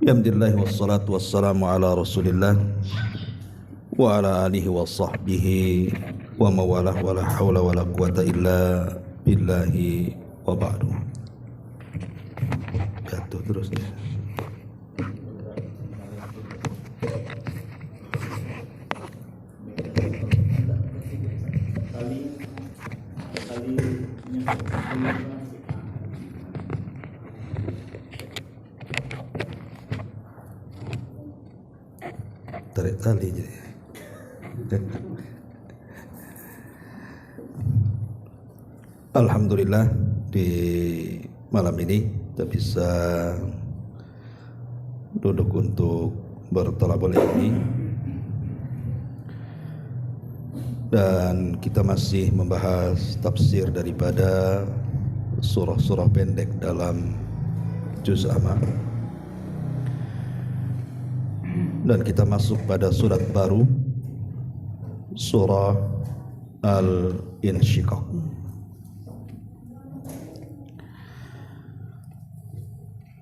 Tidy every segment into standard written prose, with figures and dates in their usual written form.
Alhamdulillah wassalatu wassalamu ala Rasulillah wa ala alihi wa sahbihi wa mawalah wa la hawla wa la quwata illa billahi wa ba'du. Jatuh terus dia. Tarik tali jadi. Alhamdulillah di malam ini kita bisa duduk untuk bertolabul ilmi dan kita masih membahas tafsir daripada surah-surah pendek dalam juz amma. Dan kita masuk pada surat baru, surah Al-Insyiqaq.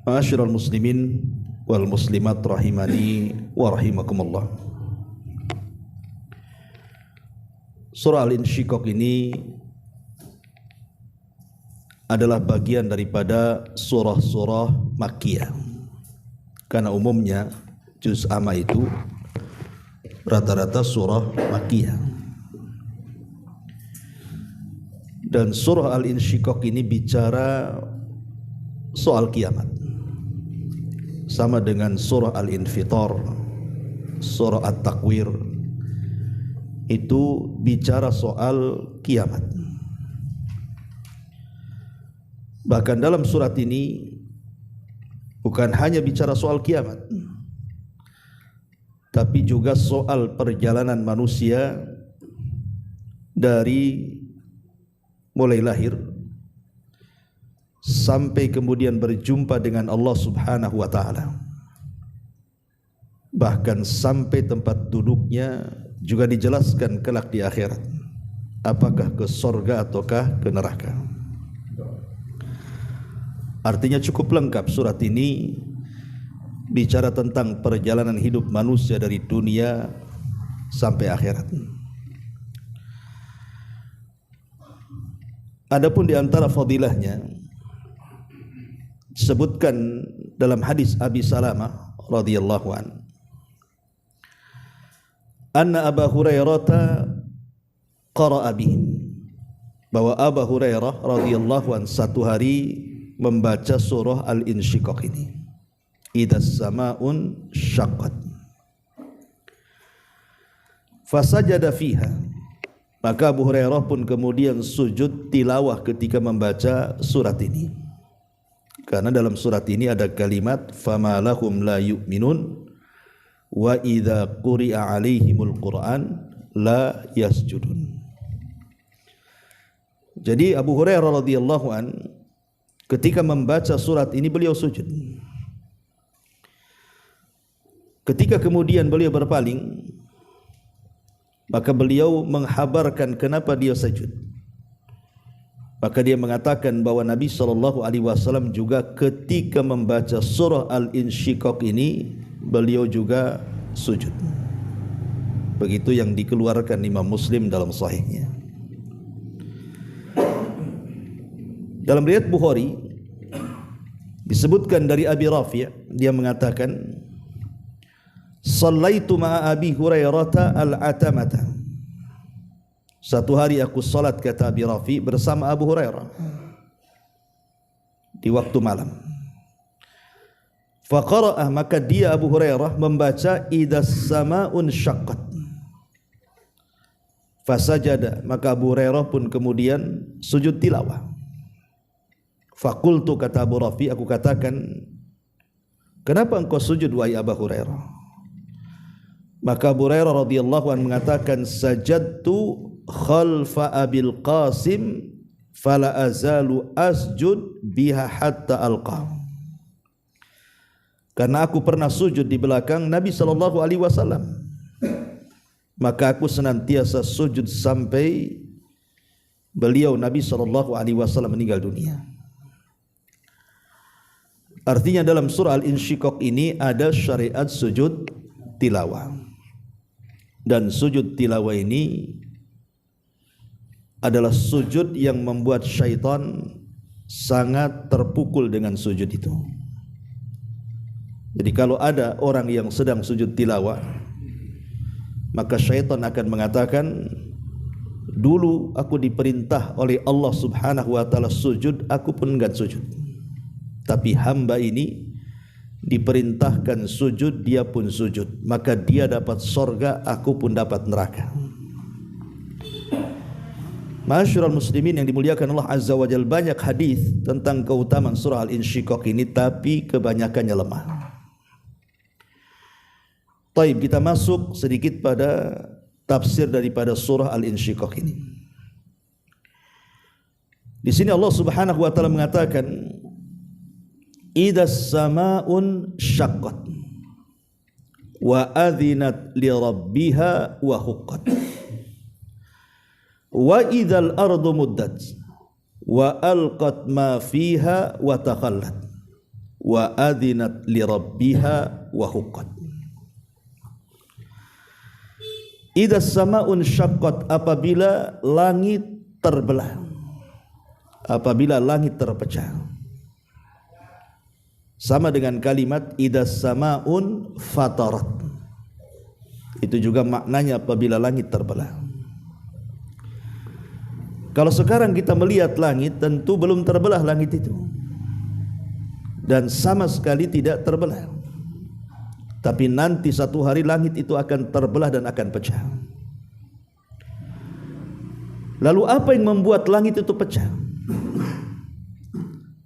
Ma'asyiral muslimin wal muslimat rahimani wa rahimakumullah. Surah Al-Insyiqaq ini adalah bagian daripada surah-surah Makkiyah. Karena umumnya juz amma itu rata-rata surah Makkiyah. Dan surah Al-Insyiqaq ini bicara soal kiamat. Sama dengan surah Al-Infitar, surah At-Takwir, itu bicara soal kiamat. Bahkan dalam surat ini bukan hanya bicara soal kiamat, tapi juga soal perjalanan manusia dari mulai lahir sampai kemudian berjumpa dengan Allah Subhanahu wa taala. Bahkan sampai tempat duduknya juga dijelaskan kelak di akhirat. Apakah ke surga ataukah ke neraka. Artinya cukup lengkap surat ini bicara tentang perjalanan hidup manusia dari dunia sampai akhirat. Adapun di antara fadilahnya disebutkan dalam hadis Abi Salamah radhiyallahu an, anna Abu Hurairah qara'a bihim, bahwa Abu Hurairah radhiyallahu an satu hari membaca surah Al-Insyiqaq ini. Idas sama'un syaqqat fasajada fiha, maka Abu Hurairah pun kemudian sujud tilawah ketika membaca surat ini. Karena dalam surat ini ada kalimat fama lahum la yu'minun wa idza quri'a alaihimul Qur'an la yasjudun. Jadi Abu Hurairah radhiyallahu an ketika membaca surat ini beliau sujud. Ketika kemudian beliau berpaling, maka beliau menghabarkan kenapa dia sujud. Maka dia mengatakan bahwa Nabi SAW juga ketika membaca surah Al-Insyiqaq ini, beliau juga sujud. Begitu yang dikeluarkan Imam Muslim dalam sahihnya. Dalam riwayat Bukhari disebutkan dari Abi Rafi', dia mengatakan Sallaitu ma'a Abi Hurairah al-atamata. Satu hari aku salat, kata Abi Rafi, bersama Abu Hurairah di waktu malam. Faqara'ah, maka dia Abu Hurairah membaca idas sama'un syaqqat. Fasajada, maka Abu Hurairah pun kemudian sujud tilawah. Faqultu, kata Abu Rafi, aku katakan, kenapa engkau sujud wahai Abu Hurairah? Maka Abu Hurairah radhiyallahu anhu mengatakan, sajadtu khalfa Abil Qasim fala azalu asjud biha hatta alqa. Karena aku pernah sujud di belakang Nabi sallallahu alaihi wasallam, maka aku senantiasa sujud sampai beliau Nabi sallallahu alaihi wasallam meninggal dunia. Artinya dalam surah Al-Insyiqaq ini ada syariat sujud tilawah. Dan sujud tilawah ini adalah sujud yang membuat syaitan sangat terpukul dengan sujud itu. Jadi kalau ada orang yang sedang sujud tilawah, maka syaitan akan mengatakan, dulu aku diperintah oleh Allah Subhanahu wa taala sujud, aku pun enggak sujud. Tapi hamba ini diperintahkan sujud, dia pun sujud, maka dia dapat sorga, aku pun dapat neraka. Ma'asyiral muslimin yang dimuliakan Allah Azza wa Jalla, banyak hadis tentang keutamaan surah Al-Insyiqaq ini, tapi kebanyakannya lemah. Taib, kita masuk sedikit pada tafsir daripada surah Al-Insyiqaq ini. Di sini Allah Subhanahu wa taala mengatakan, idas samaun syaqqat wa adzinat li rabbiha wa huqqat wa idzal ardu muddat wa alqat ma fiha wa takhallat wa adzinat li rabbiha wa huqqat. Idas samaun syaqqat, apabila langit terbelah, apabila langit terpecah. Sama dengan kalimat idas samaun fatarat, itu juga maknanya apabila langit terbelah. Kalau sekarang kita melihat langit, tentu belum terbelah langit itu, dan sama sekali tidak terbelah. Tapi nanti satu hari langit itu akan terbelah dan akan pecah. Lalu apa yang membuat langit itu pecah?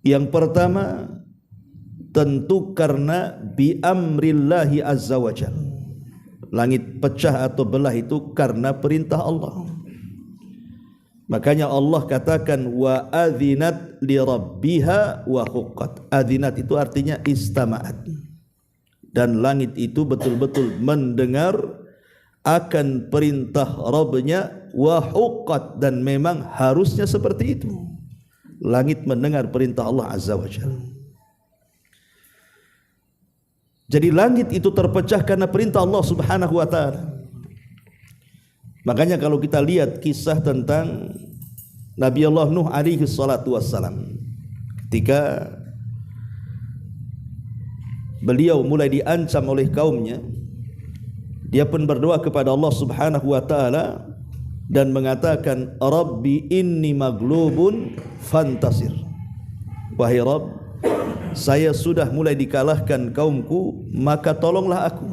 Yang pertama, tentu karena bi amrillahi azza wa jalla. Langit pecah atau belah itu karena perintah Allah. Makanya Allah katakan wa adzinat li rabbiha wa huqqat. Adzinat itu artinya istama'at. Dan langit itu betul-betul mendengar akan perintah Rabbnya, wa huqqat, dan memang harusnya seperti itu. Langit mendengar perintah Allah Azza wa Jalla. Jadi langit itu terpecah karena perintah Allah Subhanahu wa taala. Makanya kalau kita lihat kisah tentang Nabi Allah Nuh alaihi salatu wassalam, ketika beliau mulai diancam oleh kaumnya, dia pun berdoa kepada Allah Subhanahu wa taala dan mengatakan, Rabbi inni maglubun fantasir. Wahai Rabb, saya sudah mulai dikalahkan kaumku, maka tolonglah aku.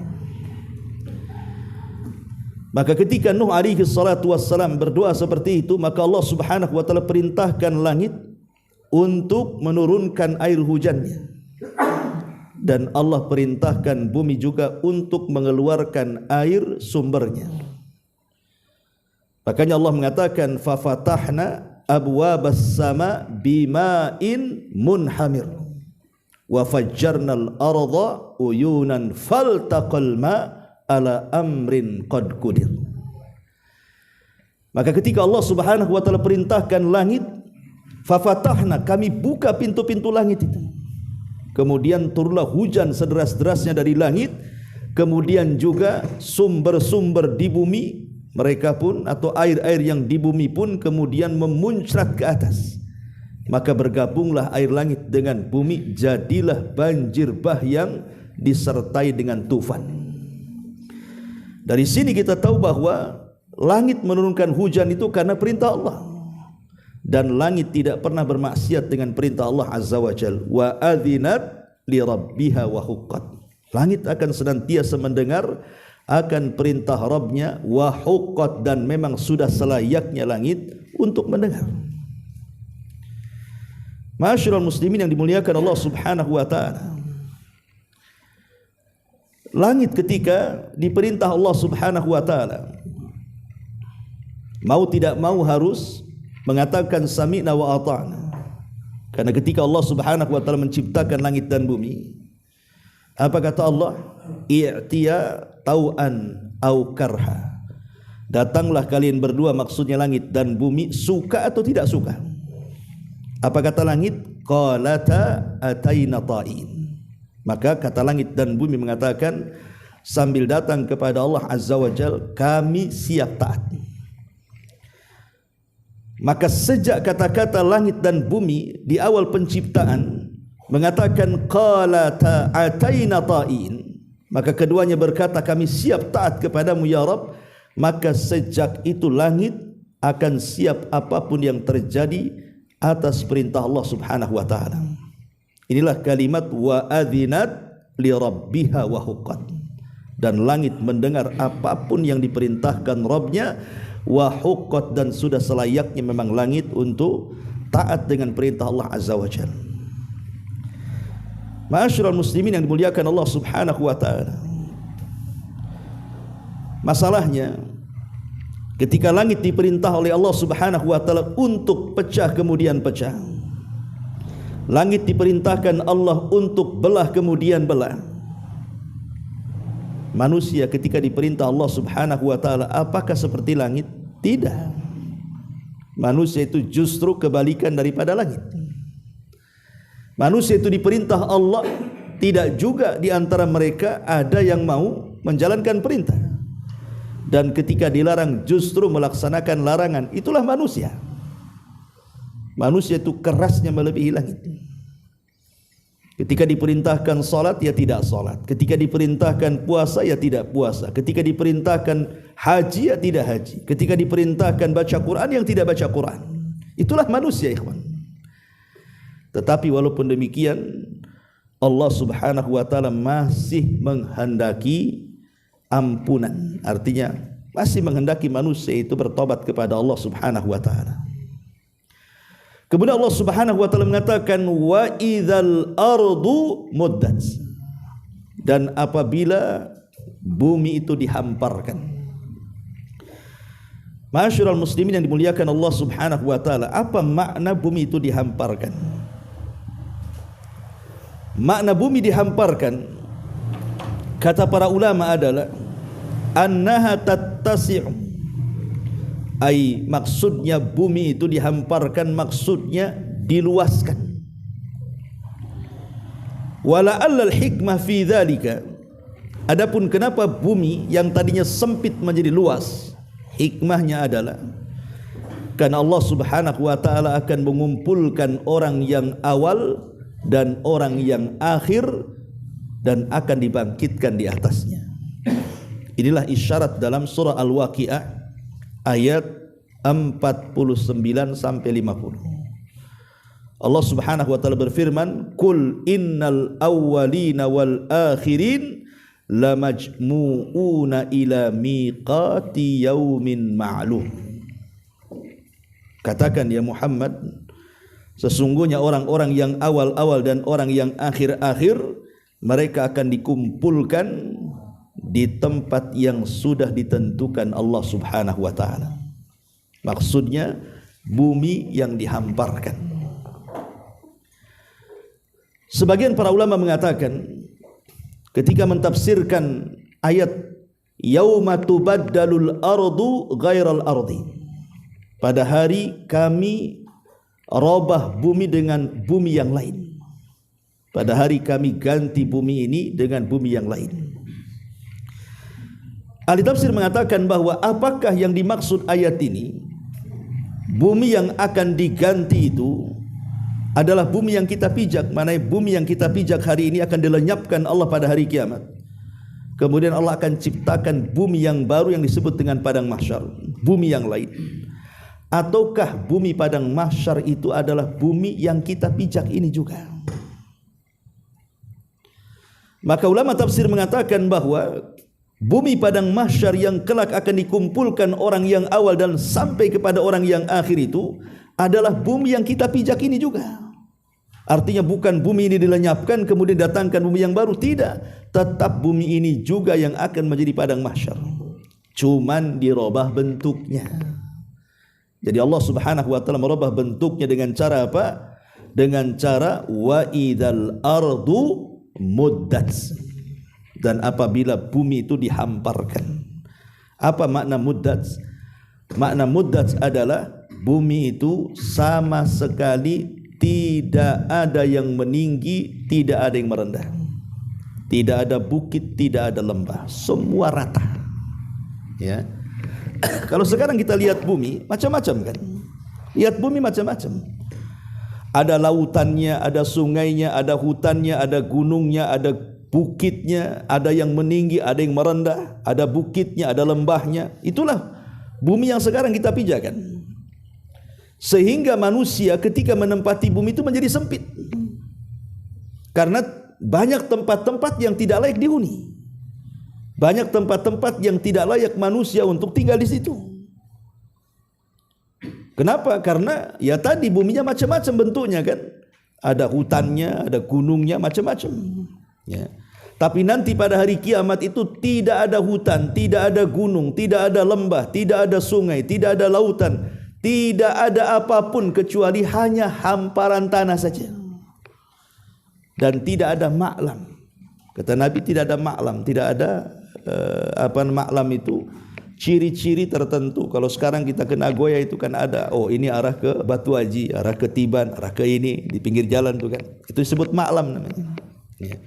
Maka ketika Nuh alaihi salatu wassalam berdoa seperti itu, maka Allah Subhanahu wa taala perintahkan langit untuk menurunkan air hujannya, dan Allah perintahkan bumi juga untuk mengeluarkan air sumbernya. Makanya Allah mengatakan, fa fatahna abwabas sama bima'in munhamir wa fajjarnal arda uyunan faltaqal ma' ala amrin qad qudir. Maka ketika Allah Subhanahu wa taala perintahkan langit, fa fatahna, kami buka pintu-pintu langit itu. Kemudian turunlah hujan sederas-derasnya dari langit, kemudian juga sumber-sumber di bumi, mereka pun atau air-air yang di bumi pun kemudian memuncrat ke atas. Maka bergabunglah air langit dengan bumi, jadilah banjir bah yang disertai dengan tufan. Dari sini kita tahu bahwa langit menurunkan hujan itu karena perintah Allah, dan langit tidak pernah bermaksiat dengan perintah Allah Azza wa Jalla. Wa adzinat li rabbiha wa huqqat. Langit akan senantiasa mendengar akan perintah Rabbnya, wa huqqat, dan memang sudah selayaknya langit untuk mendengar. Ma'asyiral muslimin yang dimuliakan Allah Subhanahu wa taala, langit ketika diperintah Allah Subhanahu wa taala, mau tidak mau harus mengatakan sami'na wa ata'na. Karena ketika Allah Subhanahu wa taala menciptakan langit dan bumi, apa kata Allah? I'tiya tau'an au karha. Datanglah kalian berdua, maksudnya langit dan bumi, suka atau tidak suka. Apa kata langit? Qalata ataina ta'in. Maka kata langit dan bumi mengatakan sambil datang kepada Allah Azza wa Jal, kami siap taat. Maka sejak kata-kata langit dan bumi di awal penciptaan mengatakan qala ta'ataina ta'in, maka keduanya berkata kami siap taat kepadamu ya Rabb, maka sejak itu langit akan siap apapun yang terjadi atas perintah Allah Subhanahu wa taala. Inilah kalimat wa adzinat li rabbiha wa huqqat. Dan langit mendengar apapun yang diperintahkan Rabbnya, wa huqqat, dan sudah selayaknya memang langit untuk taat dengan perintah Allah Azza wa Jalla. Ma'asyiral muslimin yang dimuliakan Allah Subhanahu wa taala. Masalahnya ketika langit diperintah oleh Allah Subhanahu wa taala untuk pecah kemudian pecah. Langit diperintahkan Allah untuk belah kemudian belah. Manusia ketika diperintah Allah Subhanahu wa taala apakah seperti langit? Tidak. Manusia itu justru kebalikan daripada langit. Manusia itu diperintah Allah, tidak juga di antara mereka ada yang mau menjalankan perintah. Dan ketika dilarang justru melaksanakan larangan. Itulah manusia. Manusia itu kerasnya melebihi langit. Ketika diperintahkan salat, ya tidak salat. Ketika diperintahkan puasa, ya tidak puasa. Ketika diperintahkan haji, ya tidak haji. Ketika diperintahkan baca Quran, yang tidak baca Quran. Itulah manusia, ikhwan. Tetapi walaupun demikian, Allah Subhanahu wa taala masih menghendaki ampunan. Artinya masih menghendaki manusia itu bertobat kepada Allah Subhanahu wa taala. Kemudian Allah Subhanahu wa taala mengatakan wa idzal ardu muddat. Dan apabila bumi itu dihamparkan. Ma'asyiral muslimin yang dimuliakan Allah Subhanahu wa taala, apa makna bumi itu dihamparkan? Makna bumi dihamparkan kata para ulama adalah annaha tattasi'u, ai maksudnya bumi itu dihamparkan maksudnya diluaskan. Wala'alla al-hikmah fi dzalika, adapun kenapa bumi yang tadinya sempit menjadi luas, hikmahnya adalah karena Allah Subhanahu wa taala akan mengumpulkan orang yang awal dan orang yang akhir dan akan dibangkitkan di atasnya. Inilah isyarat dalam surah Al-Waqi'ah ayat 49 sampai 50. Allah Subhanahu wa taala berfirman, "Qul innal awwalina wal akhirin lamajmu'una ila miqati yaumin ma'lum." Katakan ya Muhammad, sesungguhnya orang-orang yang awal-awal dan orang yang akhir-akhir mereka akan dikumpulkan di tempat yang sudah ditentukan Allah Subhanahu wa taala. Maksudnya bumi yang dihamparkan. Sebagian para ulama mengatakan ketika mentafsirkan ayat yauma tubaddalul ardu ghairal ardi, pada hari kami robah bumi dengan bumi yang lain. Pada hari kami ganti bumi ini dengan bumi yang lain. Ahli tafsir mengatakan bahwa apakah yang dimaksud ayat ini? Bumi yang akan diganti itu adalah bumi yang kita pijak. Mana bumi yang kita pijak hari ini akan dilenyapkan Allah pada hari kiamat. Kemudian Allah akan ciptakan bumi yang baru yang disebut dengan padang mahsyar, bumi yang lain. Ataukah bumi padang mahsyar itu adalah bumi yang kita pijak ini juga? Maka ulama tafsir mengatakan bahwa bumi padang mahsyar yang kelak akan dikumpulkan orang yang awal dan sampai kepada orang yang akhir itu adalah bumi yang kita pijak ini juga. Artinya bukan bumi ini dilenyapkan kemudian datangkan bumi yang baru, tidak. Tetap bumi ini juga yang akan menjadi padang mahsyar. Cuman dirubah bentuknya. Jadi Allah Subhanahu wa taala merubah bentuknya dengan cara apa? Dengan cara wa idzal ardu muddat. Dan apabila bumi itu dihamparkan. Apa makna muddat? Makna muddat adalah bumi itu sama sekali tidak ada yang meninggi, tidak ada yang merendah. tidak ada bukit, tidak ada lembah, semua rata. Ya. Kalau sekarang kita lihat bumi, macam-macam kan? Lihat bumi macam-macam. Ada lautannya, ada sungainya, ada hutannya, ada gunungnya, ada bukitnya, ada yang meninggi, ada yang merendah, ada bukitnya, ada lembahnya. Itulah bumi yang sekarang kita pijakan. Sehingga manusia ketika menempati bumi itu menjadi sempit. Karena banyak tempat-tempat yang tidak layak dihuni. Banyak tempat-tempat yang tidak layak manusia untuk tinggal di situ. Kenapa? Karena ya tadi buminya macam-macam bentuknya kan. Ada hutannya, ada gunungnya, macam-macam. Ya. Tapi nanti pada hari kiamat itu tidak ada hutan, tidak ada gunung, tidak ada lembah, tidak ada sungai, tidak ada lautan, tidak ada apapun kecuali hanya hamparan tanah saja. Dan tidak ada ma'lam. Kata Nabi tidak ada ma'lam, tidak ada ma'lam itu ciri-ciri tertentu. Kalau sekarang kita ke Nagoya itu kan ada, oh ini arah ke Batu Haji, arah ke Tiban, arah ke ini di pinggir jalan itu kan. Itu disebut ma'lam namanya. Ya.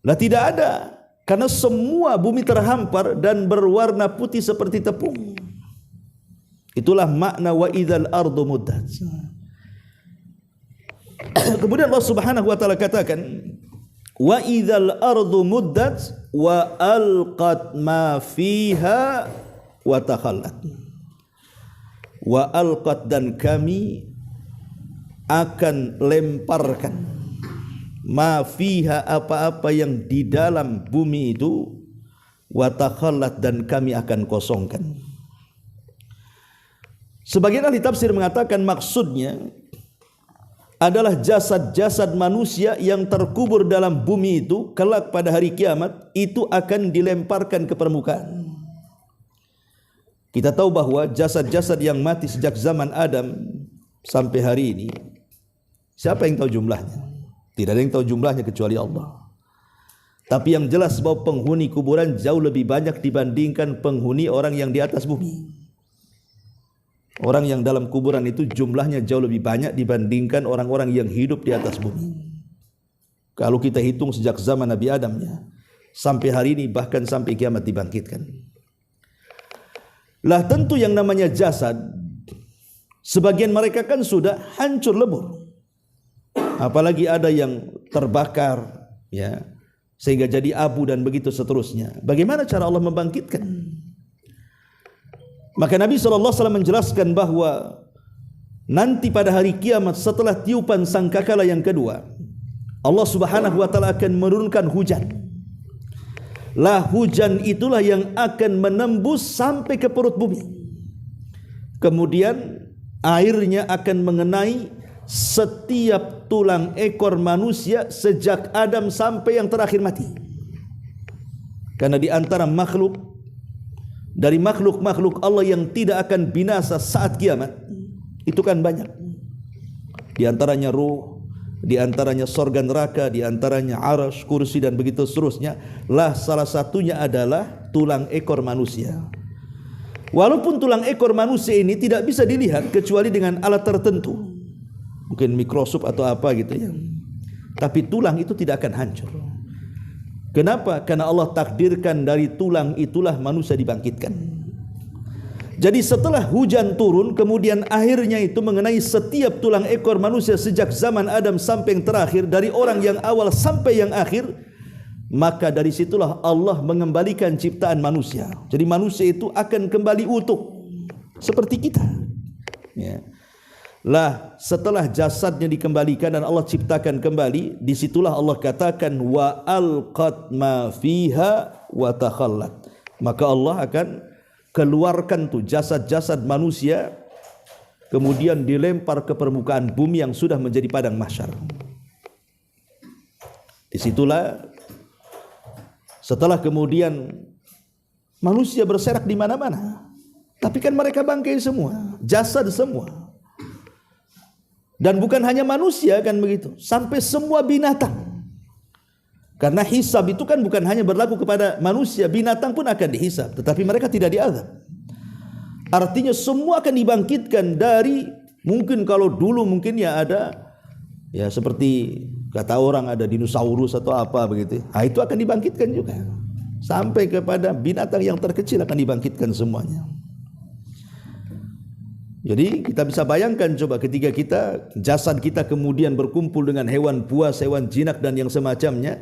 Nah tidak ada, karena semua bumi terhampar dan berwarna putih seperti tepung. Itulah makna wa idzal ardu muddat. Kemudian Allah Subhanahu wa taala katakan wa idzal ardu muddat wa alqat ma fiha wa takhallat. Wa alqat, dan kami akan lemparkan ma fiha, apa-apa yang di dalam bumi itu, wa takhallat, dan kami akan kosongkan. Sebagian ahli tafsir mengatakan maksudnya adalah jasad-jasad manusia yang terkubur dalam bumi itu kelak pada hari kiamat itu akan dilemparkan ke permukaan. Kita tahu bahwa jasad-jasad yang mati sejak zaman Adam sampai hari ini, siapa yang tahu jumlahnya? Tidak ada yang tahu jumlahnya kecuali Allah. Tapi yang jelas bahwa penghuni kuburan jauh lebih banyak dibandingkan penghuni orang yang di atas bumi. Orang yang dalam kuburan itu jumlahnya jauh lebih banyak dibandingkan orang-orang yang hidup di atas bumi. Kalau kita hitung sejak zaman Nabi Adamnya sampai hari ini, bahkan sampai kiamat dibangkitkan. Lah tentu yang namanya jasad, sebagian mereka kan sudah hancur lebur. Apalagi ada yang terbakar, ya, sehingga jadi abu dan begitu seterusnya. Bagaimana cara Allah membangkitkan? Maka Nabi SAW menjelaskan bahwa nanti pada hari kiamat setelah tiupan sangkakala yang kedua, Allah Subhanahu wa taala akan menurunkan hujan. Lah hujan itulah yang akan menembus sampai ke perut bumi. Kemudian airnya akan mengenai setiap tulang ekor manusia sejak Adam sampai yang terakhir mati. Karena di antara makhluk, dari makhluk-makhluk Allah yang tidak akan binasa saat kiamat, itu kan banyak. Di antaranya ruh, di antaranya sorga neraka, di antaranya arsy, kursi, dan begitu seterusnya. Lah salah satunya adalah tulang ekor manusia. Walaupun tulang ekor manusia ini tidak bisa dilihat kecuali dengan alat tertentu, mungkin mikroskop atau apa gitu ya. Tapi tulang itu tidak akan hancur. Kenapa? Karena Allah takdirkan dari tulang itulah manusia dibangkitkan. Jadi setelah hujan turun, kemudian akhirnya itu mengenai setiap tulang ekor manusia sejak zaman Adam sampai yang terakhir, dari orang yang awal sampai yang akhir, maka dari situlah Allah mengembalikan ciptaan manusia. Jadi manusia itu akan kembali utuh seperti kita. Ya. Lah setelah jasadnya dikembalikan dan Allah ciptakan kembali, disitulah Allah katakan wa alqat ma fiha wa takhallat. Maka Allah akan keluarkan tuh jasad-jasad manusia, kemudian dilempar ke permukaan bumi yang sudah menjadi padang mahsyar. Disitulah setelah kemudian manusia berserak di mana-mana, tapi kan mereka bangkai semua, jasad semua. Dan bukan hanya manusia kan begitu, sampai semua binatang. Karena hisab itu kan bukan hanya berlaku kepada manusia, binatang pun akan dihisab, tetapi mereka tidak diazab. Artinya semua akan dibangkitkan dari, mungkin kalau dulu mungkin ya ada, ya seperti Kata orang ada dinosaurus atau apa begitu. Nah, itu akan dibangkitkan juga. Sampai kepada binatang yang terkecil akan dibangkitkan semuanya. Jadi kita bisa bayangkan coba ketika jasad kita kemudian berkumpul dengan hewan buas, hewan jinak dan yang semacamnya.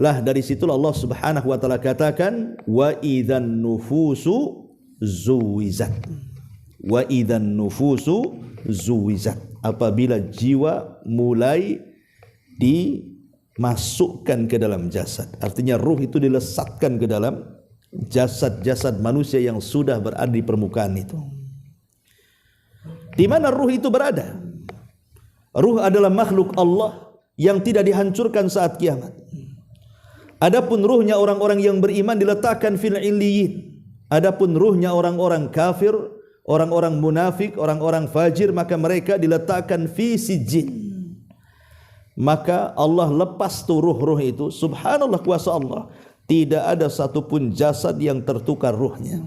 Lah dari situlah Allah Subhanahu wa taala katakan wa idzan nufusu zuwizat. Wa idzan nufusu zuwizat. Apabila jiwa mulai dimasukkan ke dalam jasad. Artinya ruh itu dilesatkan ke dalam jasad-jasad manusia yang sudah berada di permukaan itu. Di mana ruh itu berada? Ruh adalah makhluk Allah yang tidak dihancurkan saat kiamat. Adapun ruhnya orang-orang yang beriman diletakkan fil illiyin. Adapun ruhnya orang-orang kafir, orang-orang munafik, orang-orang fajir, maka mereka diletakkan fi sijjin. Maka Allah lepas tuh ruh-ruh itu. Subhanallah kuasa Allah. Tidak ada satupun jasad yang tertukar ruhnya.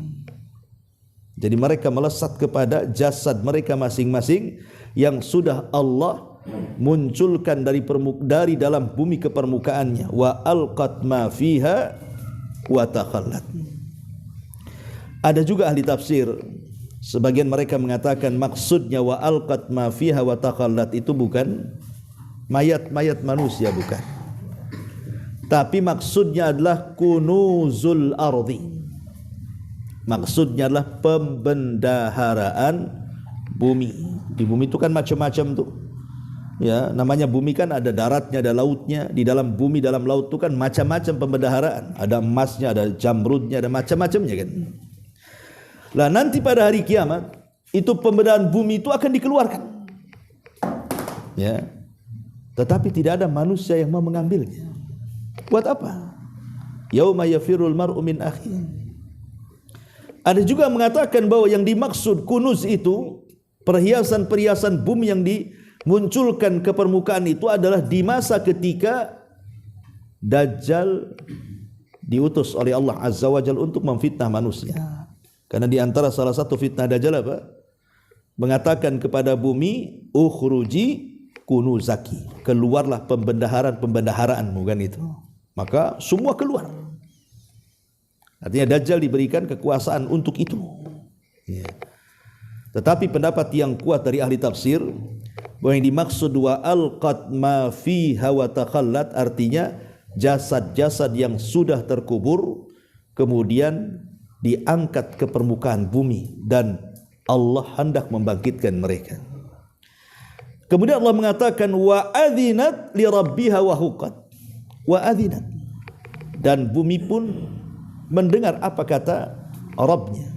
Jadi mereka melesat kepada jasad mereka masing-masing yang sudah Allah munculkan dari dalam bumi ke permukaannya. Wa alqat ma fiha wa takhallat. Ada juga ahli tafsir, sebagian mereka mengatakan maksudnya wa alqat ma fiha wa takhallat itu bukan mayat-mayat manusia, bukan. Tapi maksudnya adalah kunuzul ardi. Maksudnya adalah pembendaharaan bumi. Di bumi itu kan macam-macam tuh. Ya, namanya bumi kan ada daratnya, ada lautnya. Di dalam bumi, dalam laut itu kan macam-macam pembendaharaan. Ada emasnya, ada jamrudnya, ada macam-macamnya kan. Lah nanti pada hari kiamat itu pembendaharaan bumi itu akan dikeluarkan. Ya. Tetapi tidak ada manusia yang mau mengambilnya. Buat apa? Yauma yafirul mar'u min akhi. Ada juga mengatakan bahwa yang dimaksud kunuz itu perhiasan-perhiasan bumi yang dimunculkan ke permukaan itu adalah di masa ketika Dajjal diutus oleh Allah Azza wa Jalla untuk memfitnah manusia. Karena di antara salah satu fitnah Dajjal apa? Mengatakan kepada bumi, ukhruji kunuzaki, keluarlah pembendaharaan-pembendaharaan, bukan itu. Maka semua keluar. Artinya Dajjal diberikan kekuasaan untuk itu. Ya. Tetapi pendapat yang kuat dari ahli tafsir bahwa yang dimaksud wa alqat ma fiha wa takhallat artinya jasad-jasad yang sudah terkubur kemudian diangkat ke permukaan bumi dan Allah hendak membangkitkan mereka. Kemudian Allah mengatakan wa adzinat li rabbiha wa huqat. Wa adzinat. Dan bumi pun mendengar apa kata Rabbnya.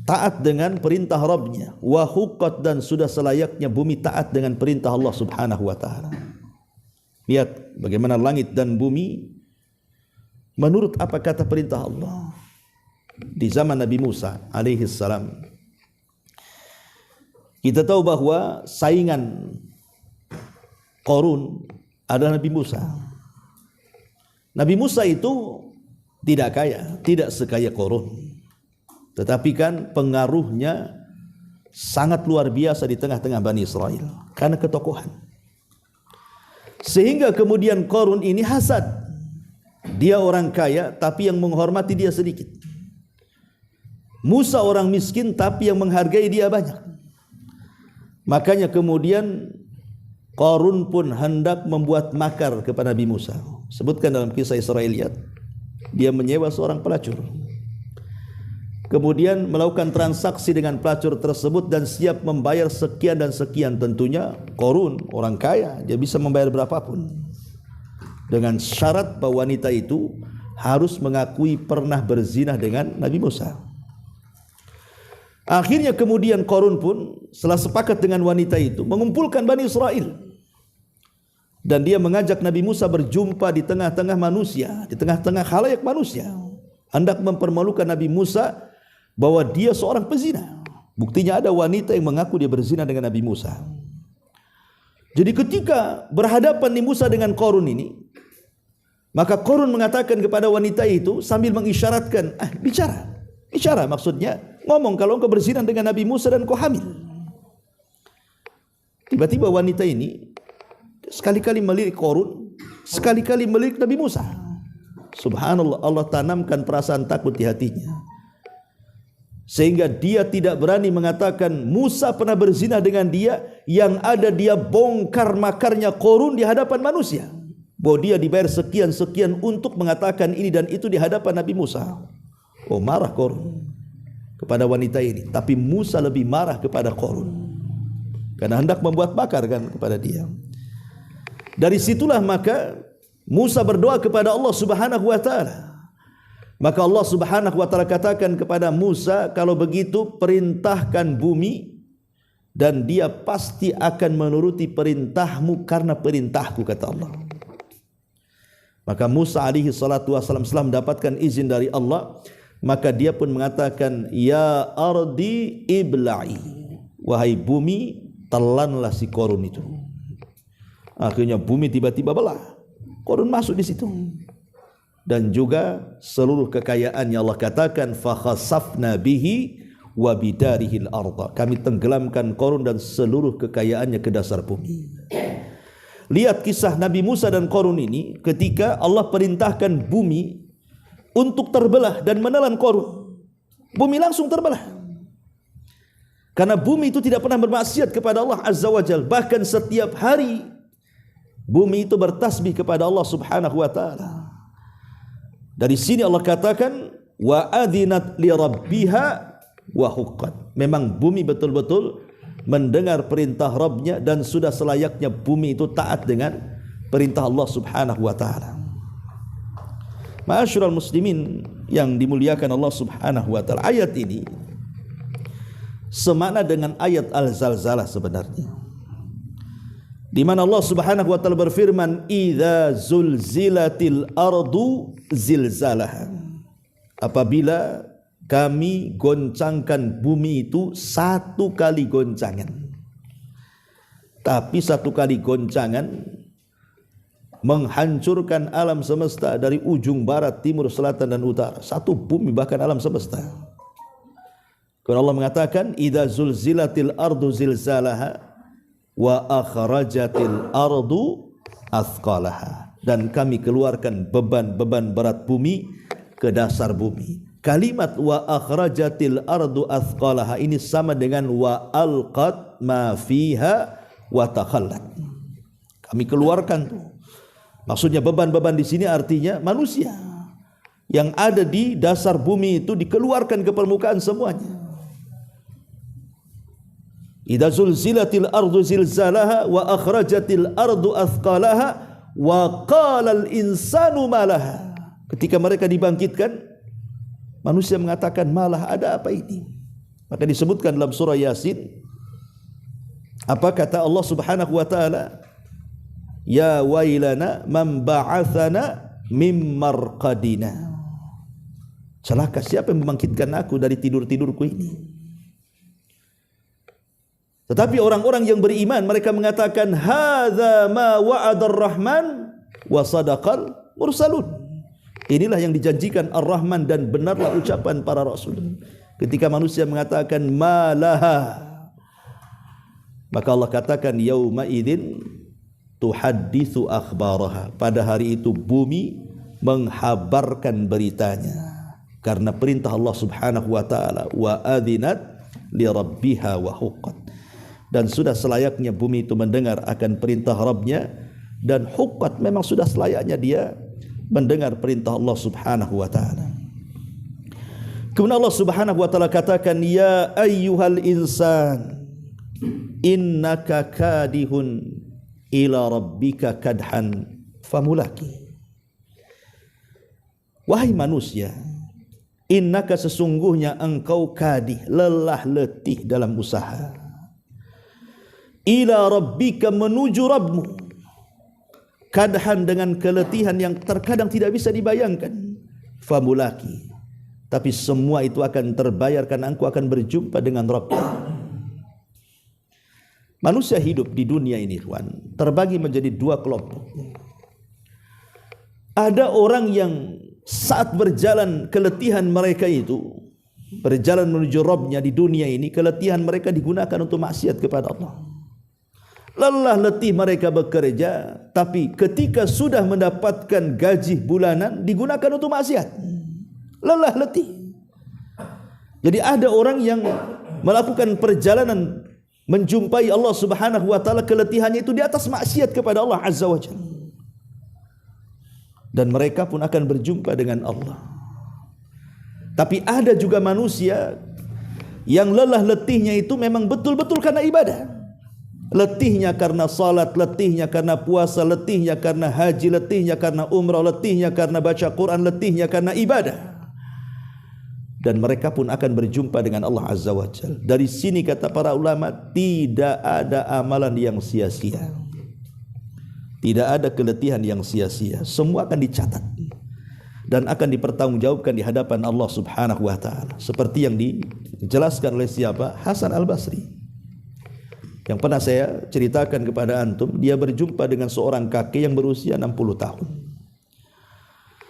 Taat dengan perintah Rabbnya. Wa huqat, dan sudah selayaknya bumi taat dengan perintah Allah Subhanahu wa taala. Lihat bagaimana langit dan bumi menurut apa kata perintah Allah. Di zaman Nabi Musa alaihi salam, kita tahu bahwa saingan Qarun adalah Nabi Musa. Nabi Musa itu tidak kaya, tidak sekaya Qarun. Tetapi kan pengaruhnya sangat luar biasa di tengah-tengah Bani Israel karena ketokohan. Sehingga kemudian Qarun ini hasad. Dia orang kaya tapi yang menghormati dia sedikit. Musa orang miskin tapi yang menghargai dia banyak. Makanya kemudian Qarun pun hendak membuat makar kepada Nabi Musa. Sebutkan dalam kisah Israiliyat, dia menyewa seorang pelacur. Kemudian melakukan transaksi dengan pelacur tersebut dan siap membayar sekian dan sekian. Tentunya Qarun orang kaya, dia bisa membayar berapapun. Dengan syarat bahwa wanita itu harus mengakui pernah berzina dengan Nabi Musa. Akhirnya kemudian Qarun pun setelah sepakat dengan wanita itu mengumpulkan Bani Israel. Dan dia mengajak Nabi Musa berjumpa di tengah-tengah manusia, di tengah-tengah khalayak manusia. Hendak mempermalukan Nabi Musa bahwa dia seorang pezina. Buktinya ada wanita yang mengaku dia berzina dengan Nabi Musa. Jadi ketika berhadapan Nabi Musa dengan Qarun ini, maka Qarun mengatakan kepada wanita itu sambil mengisyaratkan, bicara. Bicara maksudnya ngomong kalau engkau berzina dengan Nabi Musa dan kau hamil. Tiba-tiba wanita ini sekali-kali melirik Qarun, sekali-kali melirik Nabi Musa. Subhanallah, Allah tanamkan perasaan takut di hatinya, sehingga dia tidak berani mengatakan Musa pernah berzina dengan dia. Yang ada dia bongkar makarnya Qarun di hadapan manusia, bahwa dia dibayar sekian-sekian untuk mengatakan ini dan itu di hadapan Nabi Musa. Oh, marah Qarun kepada wanita ini, tapi Musa lebih marah kepada Qarun karena hendak membuat makar kan kepada dia. Dari situlah maka Musa berdoa kepada Allah Subhanahu wa taala. Maka Allah Subhanahu wa taala katakan kepada Musa, kalau begitu perintahkan bumi dan dia pasti akan menuruti perintahmu karena perintahku, kata Allah. Maka Musa alaihi salatu wasallam setelah mendapatkan izin dari Allah, maka dia pun mengatakan, ya ardi ibla'i, wahai bumi telanlah si Qarun itu. Akhirnya bumi tiba-tiba belah, Qarun masuk di situ. Dan juga seluruh kekayaannya Allah katakan fa khasafna bihi wa bidarihil arda, kami tenggelamkan Qarun dan seluruh kekayaannya ke dasar bumi. Lihat kisah Nabi Musa dan Qarun ini, ketika Allah perintahkan bumi untuk terbelah dan menelan Qarun, bumi langsung terbelah. Karena bumi itu tidak pernah bermaksiat kepada Allah Azza wa Jalla, bahkan setiap hari bumi itu bertasbih kepada Allah Subhanahu wa taala. Dari sini Allah katakan wa adzinat li rabbiha wa huqqat. Memang bumi betul-betul mendengar perintah Rabbnya dan sudah selayaknya bumi itu taat dengan perintah Allah Subhanahu wa taala. Ma'asyiral muslimin yang dimuliakan Allah Subhanahu wa taala, ayat ini semakna dengan ayat Al-Zalzalah sebenarnya, di mana Allah Subhanahu wa taala berfirman, idza zulzilatil ardu zilzalaha, apabila kami goncangkan bumi itu satu kali goncangan. Tapi satu kali goncangan menghancurkan alam semesta dari ujung barat, timur, selatan dan utara. Satu bumi, bahkan alam semesta. Karena Allah mengatakan idza zulzilatil ardu zilzalaha wa akhrajatil ardu athqalaha, dan kami keluarkan beban-beban berat bumi ke dasar bumi. Kalimat wa akhrajatil ardu athqalaha ini sama dengan wa alqat ma fiha wa takhallat. Kami keluarkan tuh. Maksudnya beban-beban di sini artinya manusia yang ada di dasar bumi itu dikeluarkan ke permukaan semuanya. Idza zulzilatil ardu zilzalaha wa akhrajatil ardu athqalaha wa qala al insanu ma laha. Ketika mereka dibangkitkan, manusia mengatakan, malah ada apa ini? Maka disebutkan dalam surah Yasin, apa kata Allah Subhanahu wa taala? Ya wailana man ba'athana mim marqadina. Celaka, siapa yang membangkitkan aku dari tidur-tidurku ini? Tetapi orang-orang yang beriman, mereka mengatakan hadza ma wa'adar rahman wa sadaqal mursalun. Inilah yang dijanjikan Ar-Rahman dan benarlah ucapan para rasul. Ketika manusia mengatakan malaha, maka Allah katakan yauma idzin tuhadditsu akhbaraha, pada hari itu bumi menghabarkan beritanya karena perintah Allah Subhanahu wa taala, wa adzinat li rabbiha wa huqqat, dan sudah selayaknya bumi itu mendengar akan perintah Rabbnya, dan huqqat, memang sudah selayaknya dia mendengar perintah Allah Subhanahu wa taala. Kemudian Allah Subhanahu wa taala katakan ya ayyuhal insan innaka kadihun ila rabbika kadhan famulaki. Wahai manusia, innaka, sesungguhnya engkau kadih, lelah letih dalam usaha, ila rabbika, menuju Rabbmu, kadhan, dengan keletihan yang terkadang tidak bisa dibayangkan, famulaki, tapi semua itu akan terbayar karena engkau akan berjumpa dengan Rabbmu. Manusia hidup di dunia ini, Tuhan, terbagi menjadi dua kelompok. Ada orang yang saat berjalan keletihan mereka itu, berjalan menuju Rabbnya di dunia ini, keletihan mereka digunakan untuk maksiat kepada Allah. Lelah letih mereka bekerja, tapi ketika sudah mendapatkan gaji bulanan digunakan untuk maksiat. Lelah letih. Jadi ada orang yang melakukan perjalanan menjumpai Allah Subhanahu wa taala, keletihannya itu di atas maksiat kepada Allah Azza wa Jalla. Dan mereka pun akan berjumpa dengan Allah. Tapi ada juga manusia yang lelah letihnya itu memang betul-betul karena ibadah. Letihnya karena salat, letihnya karena puasa, letihnya karena haji, letihnya karena umrah, letihnya karena baca Quran, letihnya karena ibadah. Dan mereka pun akan berjumpa dengan Allah Azza wa Jalla. Dari sini kata para ulama, tidak ada amalan yang sia-sia. Tidak ada keletihan yang sia-sia. Semua akan dicatat dan akan dipertanggungjawabkan di hadapan Allah Subhanahu wa taala. Seperti yang dijelaskan oleh siapa? Hasan Al-Basri. Yang pernah saya ceritakan kepada antum, dia berjumpa dengan seorang kakek yang berusia 60 tahun.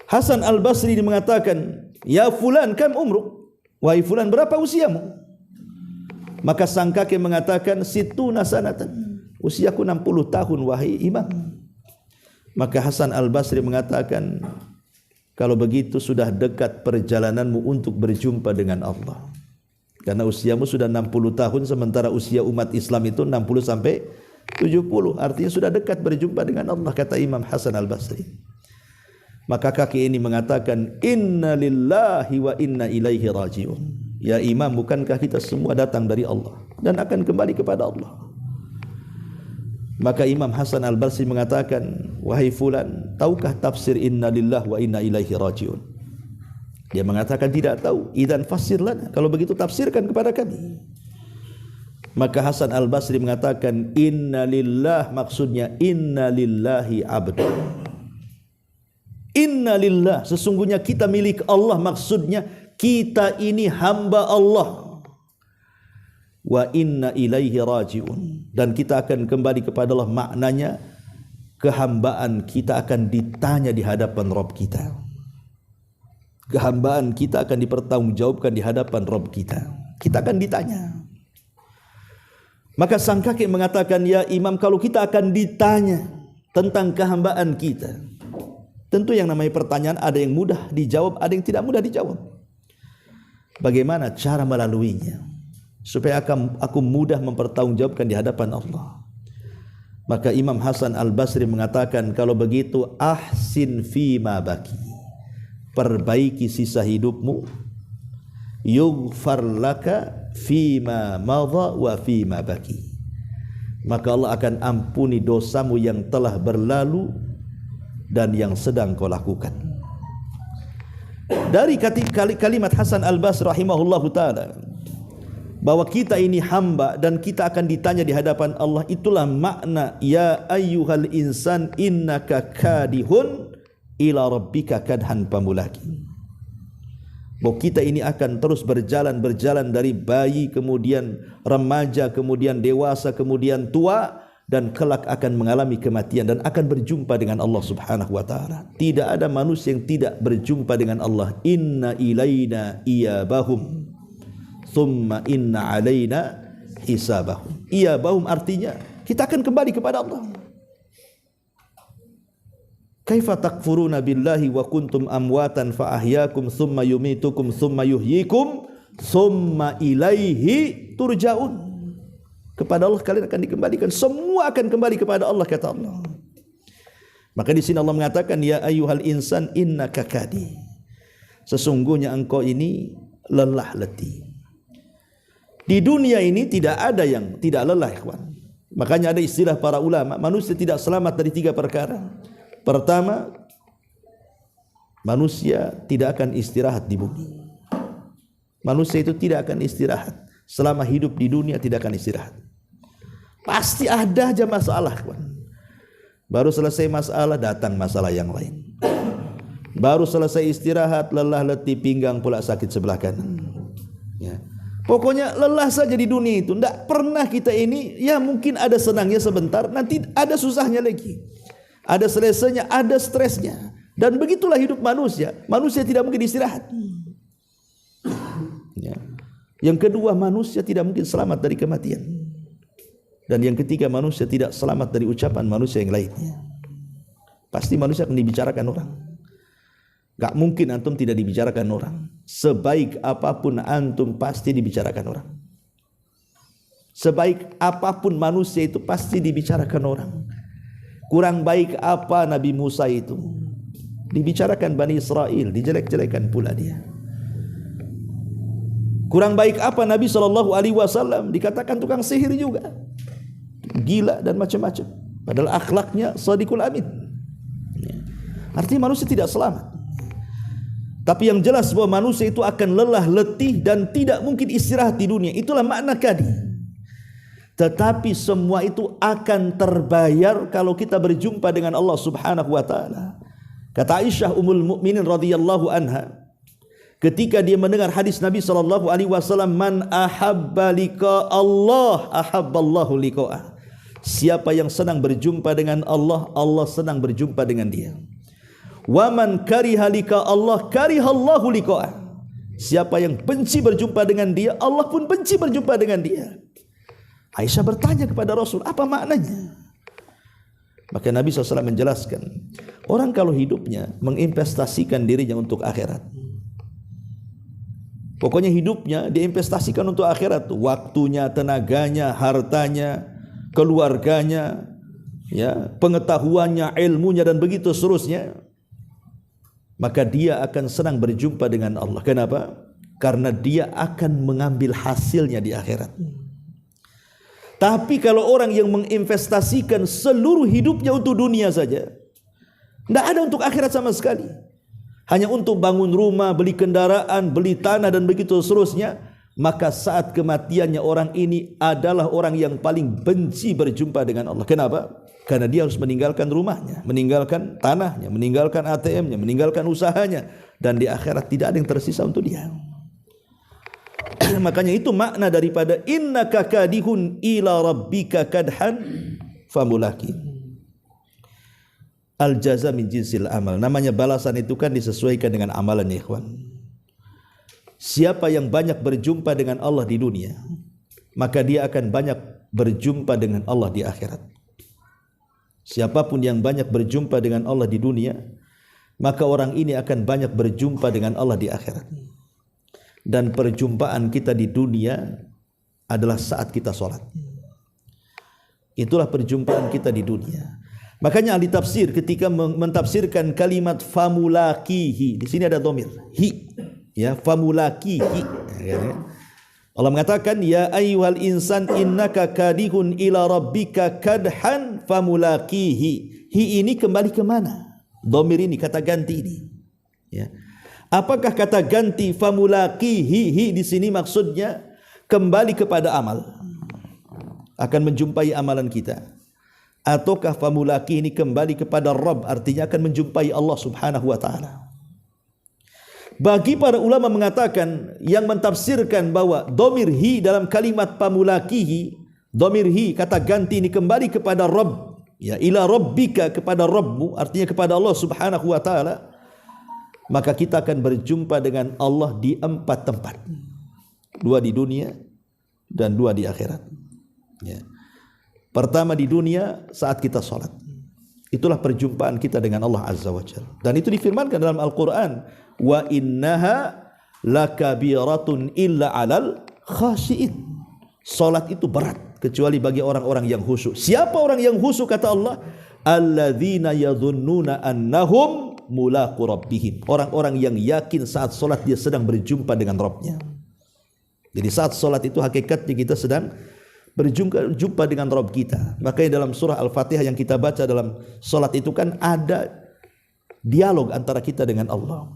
Hasan Al-Basri mengatakan, "Ya fulan, kam umruk?" Wahai fulan, berapa usiamu? Maka sang kakek mengatakan, "Situna sanatan." Usiaku 60 tahun wahai imam. Maka Hasan Al-Basri mengatakan, kalau begitu sudah dekat perjalananmu untuk berjumpa dengan Allah. Karena usiamu sudah 60 tahun, sementara usia umat Islam itu 60 sampai 70. Artinya sudah dekat berjumpa dengan Allah, kata Imam Hasan Al-Basri. Maka kakek ini mengatakan, "Inna lillahi wa inna ilaihi raji'un." Ya imam, bukankah kita semua datang dari Allah dan akan kembali kepada Allah? Maka Imam Hasan Al-Basri mengatakan, "Wahai fulan, tahukah tafsir inna lillahi wa inna ilaihi raji'un?" Dia mengatakan tidak tahu. "Idzan fassir lana." Kalau begitu tafsirkan kepada kami. Maka Hasan Al-Basri mengatakan, "Inna lillah," maksudnya inna lillahi abdu. Inna lillah, sesungguhnya kita milik Allah, maksudnya kita ini hamba Allah. Wa inna ilaihi raji'un, dan kita akan kembali kepada Allah, maknanya kehambaan kita akan ditanya di hadapan Rabb kita. Kehambaan kita akan dipertanggungjawabkan di hadapan Rabb kita. Kita akan ditanya. Maka sang kakek mengatakan, "Ya imam, kalau kita akan ditanya tentang kehambaan kita, tentu yang namanya pertanyaan ada yang mudah dijawab, ada yang tidak mudah dijawab. Bagaimana cara melaluinya supaya aku mudah mempertanggungjawabkan di hadapan Allah?" Maka Imam Hasan Al-Basri mengatakan, kalau begitu ahsin fima baki, perbaiki sisa hidupmu, yughfar laka fima madha wa fima baki, maka Allah akan ampuni dosamu yang telah berlalu dan yang sedang kau lakukan. Dari kalimat Hasan Al-Basri rahimahullahu ta'ala, bahwa kita ini hamba dan kita akan ditanya di hadapan Allah, itulah makna ya ayyuhal insan innaka kadihun ila rabbika kadhan pamulaki. Bahwa kita ini akan terus berjalan dari bayi, kemudian remaja, kemudian dewasa, kemudian tua, dan kelak akan mengalami kematian dan akan berjumpa dengan Allah Subhanahu wa taala. Tidak ada manusia yang tidak berjumpa dengan Allah. Inna ilaina iyabahum thumma inna alaina hisabahum. Iyabahum artinya kita akan kembali kepada Allah. Kaifa takfuruna billahi wa kuntum amwatan fa ahyaakum thumma yumitukum thumma yuhyikum thumma ilaihi turja'un. Kepada Allah kalian akan dikembalikan, semua akan kembali kepada Allah, kata Allah. Maka di sini Allah mengatakan, ya ayyuhal insan innaka kadi, sesungguhnya engkau ini lelah letih. Di dunia ini tidak ada yang tidak lelah, ikhwan. Makanya ada istilah para ulama, manusia tidak selamat dari 3 perkara. Pertama, manusia tidak akan istirahat di bumi. Manusia itu tidak akan istirahat selama hidup di dunia, tidak akan istirahat. Pasti ada aja masalah, kawan. Baru selesai masalah, datang masalah yang lain. Baru selesai istirahat, lelah letih, pinggang pula sakit sebelah kanan. Ya. Pokoknya lelah saja di dunia itu. Tidak pernah kita ini, ya mungkin ada senangnya sebentar, nanti ada susahnya lagi. Ada selesainya, ada stresnya. Dan begitulah hidup manusia. Manusia tidak mungkin istirahat. Ya. Yang kedua, manusia tidak mungkin selamat dari kematian. Dan yang ketiga, manusia tidak selamat dari ucapan manusia yang lainnya. Pasti manusia akan dibicarakan orang. Gak mungkin antum tidak dibicarakan orang. Sebaik apapun antum pasti dibicarakan orang. Sebaik apapun manusia itu pasti dibicarakan orang. Kurang baik apa Nabi Musa itu, dibicarakan Bani Israel, dijelek-jelekan pula dia. Kurang baik apa Nabi SAW, dikatakan tukang sihir juga, gila dan macam-macam. Padahal akhlaknya shadiqul amin. Artinya manusia tidak selamat. Tapi yang jelas bahwa manusia itu akan lelah, letih dan tidak mungkin istirahat di dunia. Itulah makna kadi. Tetapi semua itu akan terbayar kalau kita berjumpa dengan Allah Subhanahu wa taala. Kata Aisyah Ummul Mukminin radhiyallahu anha, ketika dia mendengar hadis Nabi sallallahu alaihi wasallam, man ahabba liqa Allah ahabballahu liqa'ah. Siapa yang senang berjumpa dengan Allah, Allah senang berjumpa dengan dia. Wa man kariha liqa Allah karihallahu liqa'ah. Siapa yang benci berjumpa dengan dia, Allah pun benci berjumpa dengan dia. Aisyah bertanya kepada Rasul, apa maknanya? Maka Nabi SAW menjelaskan, orang kalau hidupnya menginvestasikan dirinya untuk akhirat, pokoknya hidupnya diinvestasikan untuk akhirat, waktunya, tenaganya, hartanya, keluarganya, ya, pengetahuannya, ilmunya dan begitu seterusnya, maka dia akan senang berjumpa dengan Allah. Kenapa? Karena dia akan mengambil hasilnya di akhirat. Tapi kalau orang yang menginvestasikan seluruh hidupnya untuk dunia saja, tidak ada untuk akhirat sama sekali, hanya untuk bangun rumah, beli kendaraan, beli tanah dan begitu seterusnya, maka saat kematiannya orang ini adalah orang yang paling benci berjumpa dengan Allah. Kenapa? Karena dia harus meninggalkan rumahnya, meninggalkan tanahnya, meninggalkan ATM-nya, meninggalkan usahanya, dan di akhirat tidak ada yang tersisa untuk dia. Makanya itu makna daripada innaka kadihun ila rabbika kadhan famulaki. Al jaza min jinsil amal. Namanya balasan itu kan disesuaikan dengan amalan, ya ikhwan. Siapa yang banyak berjumpa dengan Allah di dunia, maka dia akan banyak berjumpa dengan Allah di akhirat. Siapapun yang banyak berjumpa dengan Allah di dunia, maka orang ini akan banyak berjumpa dengan Allah di akhirat. Dan perjumpaan kita di dunia adalah saat kita sholat. Itulah perjumpaan kita di dunia. Makanya ahli tafsir ketika mentafsirkan kalimat famulakihi, di sini ada dhamir hi, ya, famulakihi. Allah mengatakan, ya ayyuhal insan innaka kadihun ila rabbika kadhan famulakihi. Hi ini kembali ke mana? Dhamir ini, kata ganti ini, ya. Apakah kata ganti famulakihi di sini maksudnya kembali kepada amal, akan menjumpai amalan kita, ataukah famulaki ini kembali kepada Rabb, artinya akan menjumpai Allah Subhanahu wa taala? Bagi para ulama mengatakan yang mentafsirkan bahwa dhamir hi dalam kalimat famulakihi, dhamir hi kata ganti ini kembali kepada Rabb, ya, ila rabbika, kepada Rabbmu, artinya kepada Allah Subhanahu wa taala, maka kita akan berjumpa dengan Allah di 4 tempat, 2 di dunia dan 2 di akhirat, ya. Pertama di dunia saat kita sholat, itulah perjumpaan kita dengan Allah Azza wa Jalla, dan itu difirmankan dalam Al-Quran, wa innaha lakabiratun illa alal khashiin. Sholat itu berat kecuali bagi orang-orang yang khusyuk. Siapa orang yang khusyuk? Kata Allah, alladzina yadhunnuna annahum mulaqu rabbihim. Orang-orang yang yakin saat solat dia sedang berjumpa dengan Rabbnya. Jadi saat solat itu hakikatnya kita sedang berjumpa dengan Rabb kita. Makanya dalam surah Al-Fatihah yang kita baca dalam solat itu kan ada dialog antara kita dengan Allah.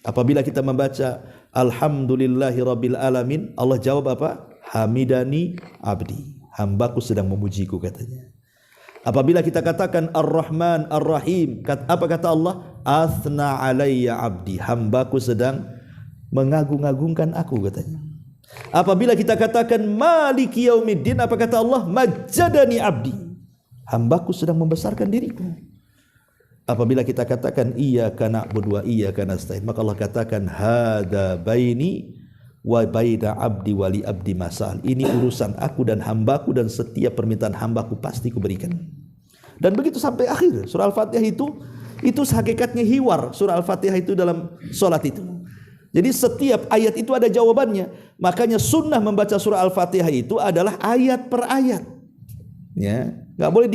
Apabila kita membaca Alhamdulillahi Rabbil Alamin, Allah jawab apa? Hamidani abdi, hambaku sedang memujiku, katanya. Apabila kita katakan Ar-Rahman Ar-Rahim, apa kata Allah? Athna alayya abdi, hambaku sedang mengagung-agungkan aku, katanya. Apabila kita katakan Maliki Yaumiddin, apa kata Allah? Majjadani abdi, hambaku sedang membesarkan diriku. Apabila kita katakan Iyyaka na'budu wa iyyaka nasta'in, maka Allah katakan Hada baini wa baina abdi wali abdi masal. Ini urusan aku dan hambaku, dan setiap permintaan hambaku pasti kuberikan. Dan begitu sampai akhir surah Al-Fatihah itu hakikatnya hiwar surah Al-Fatihah itu dalam solat itu. Jadi setiap ayat itu ada jawabannya. Makanya sunnah membaca surah Al-Fatihah itu adalah ayat per ayat. Ya, nggak boleh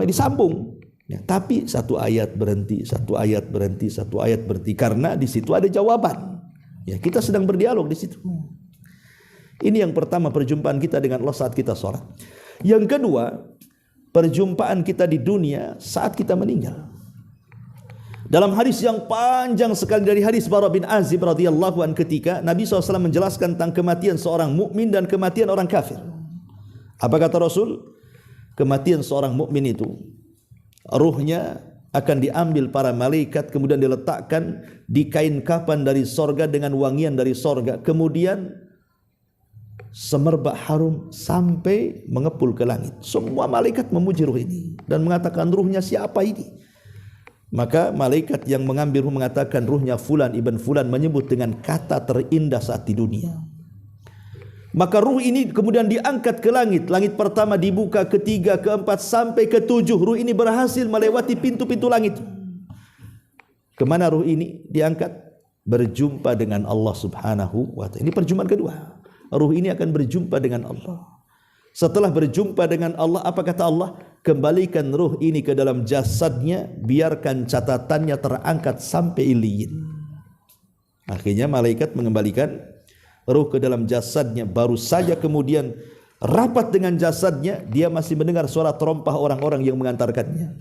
disambung. Ya, tapi satu ayat berhenti, satu ayat berhenti, satu ayat berhenti, karena di situ ada jawaban. Ya, kita sedang berdialog di situ. Ini yang pertama, perjumpaan kita dengan Allah saat kita sholat. Yang kedua, perjumpaan kita di dunia saat kita meninggal. Dalam hadis yang panjang sekali dari hadis Bara bin Azib radhiyallahu an, ketika Nabi SAW menjelaskan tentang kematian seorang mukmin dan kematian orang kafir. Apa kata Rasul? Kematian seorang mukmin itu, ruhnya akan diambil para malaikat, kemudian diletakkan di kain kafan dari sorga dengan wangian dari sorga, kemudian semerbak harum sampai mengepul ke langit. Semua malaikat memuji ruh ini dan mengatakan, ruhnya siapa ini? Maka malaikat yang mengambil ruh mengatakan, ruhnya Fulan ibn Fulan, menyebut dengan kata terindah saat di dunia. Maka ruh ini kemudian diangkat ke langit. Langit pertama dibuka, ketiga, keempat, sampai ketujuh. Ruh ini berhasil melewati pintu-pintu langit. Kemana ruh ini diangkat? Berjumpa dengan Allah subhanahu wa ta'ala. Ini perjumpaan kedua. Ruh ini akan berjumpa dengan Allah. Setelah berjumpa dengan Allah, apa kata Allah? Kembalikan ruh ini ke dalam jasadnya, biarkan catatannya terangkat sampai iliyin. Akhirnya malaikat mengembalikan ruh ke dalam jasadnya. Baru saja kemudian rapat dengan jasadnya, dia masih mendengar suara terompah orang-orang yang mengantarkannya.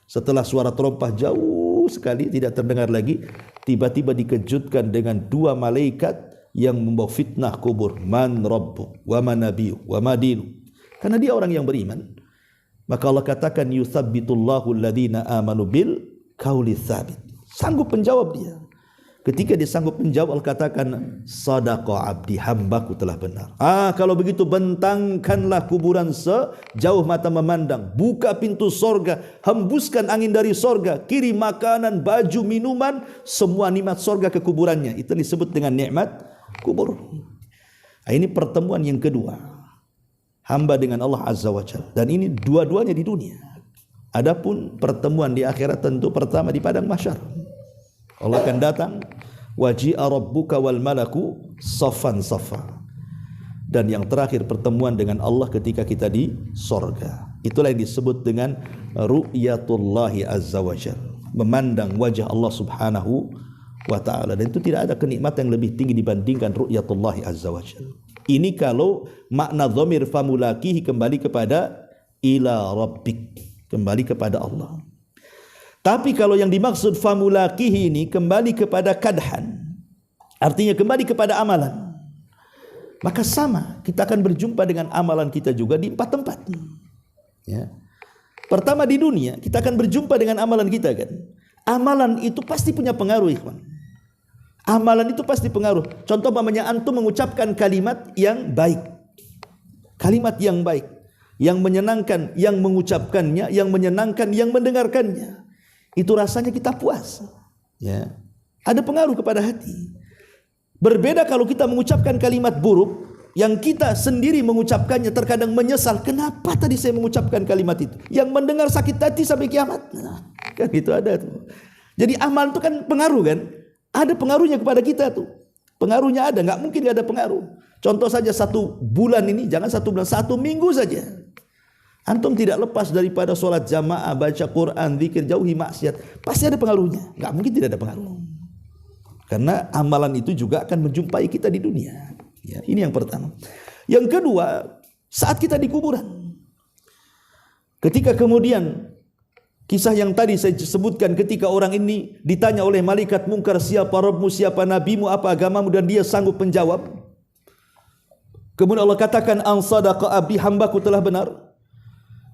Setelah suara terompah jauh sekali tidak terdengar lagi, tiba-tiba dikejutkan dengan dua malaikat yang membawa fitnah kubur. Man rabbuk wa man nabiyyu wa ma dinu. Karena dia orang yang beriman, maka Allah katakan, yutsabbitullahu alladhina amanu bil qauli tsabit. Sanggup menjawab dia. Ketika dia sanggup menjawab, Allah katakan, sadaqa abdi, hambaku telah benar. Kalau begitu bentangkanlah kuburan sejauh mata memandang, buka pintu sorga, hembuskan angin dari sorga, kirim makanan, baju, minuman, semua nikmat sorga ke kuburannya. Itu disebut dengan nikmat kubur. Ini pertemuan yang kedua, hamba dengan Allah Azza wa Jalla. Dan ini dua-duanya di dunia. Adapun pertemuan di akhirat tentu pertama di padang mahsyar. Allah akan datang, waji'a rabbuka wal malaku saffan saffa. Dan yang terakhir pertemuan dengan Allah ketika kita di sorga. Itulah yang disebut dengan ru'yatullahi azza wa jalla, memandang wajah Allah subhanahu wa ta'ala. Dan itu tidak ada kenikmatan yang lebih tinggi dibandingkan ru'yatullahi azza wa jalla. Ini kalau makna dhamir famulakihi kembali kepada ila rabbik, kembali kepada Allah. Tapi kalau yang dimaksud famulakihi ini kembali kepada kadhan, artinya kembali kepada amalan, maka sama, kita akan berjumpa dengan amalan kita juga di 4 tempat. Ya. Pertama di dunia, kita akan berjumpa dengan amalan kita kan. Amalan itu pasti punya pengaruh, ikhwan. Amalan itu pasti pengaruh. Contoh umpamanya antum mengucapkan kalimat yang baik. Kalimat yang baik, yang menyenangkan, yang mengucapkannya, yang menyenangkan, yang mendengarkannya. Itu rasanya kita puas. Ya. Ada pengaruh kepada hati. Berbeda kalau kita mengucapkan kalimat buruk, yang kita sendiri mengucapkannya terkadang menyesal. Kenapa tadi saya mengucapkan kalimat itu? Yang mendengar sakit hati sampai kiamat. Nah, kan itu ada tuh. Jadi amal itu kan pengaruh kan? Ada pengaruhnya kepada kita tuh. Pengaruhnya ada, nggak mungkin nggak ada pengaruh. Contoh saja 1 bulan ini, jangan 1 bulan, 1 minggu saja. Antum tidak lepas daripada sholat jamaah, baca Quran, zikir, jauhi maksiat. Pasti ada pengaruhnya. Nggak mungkin tidak ada pengaruh. Karena amalan itu juga akan menjumpai kita di dunia. Ya, ini yang pertama. Yang kedua, saat kita di kuburan. Ketika kemudian kisah yang tadi saya sebutkan, ketika orang ini ditanya oleh malaikat mungkar, siapa Rabbmu, siapa nabimu, apa agamamu, dan dia sanggup menjawab. Kemudian Allah katakan, an sadaqa abdi, hambaku telah benar.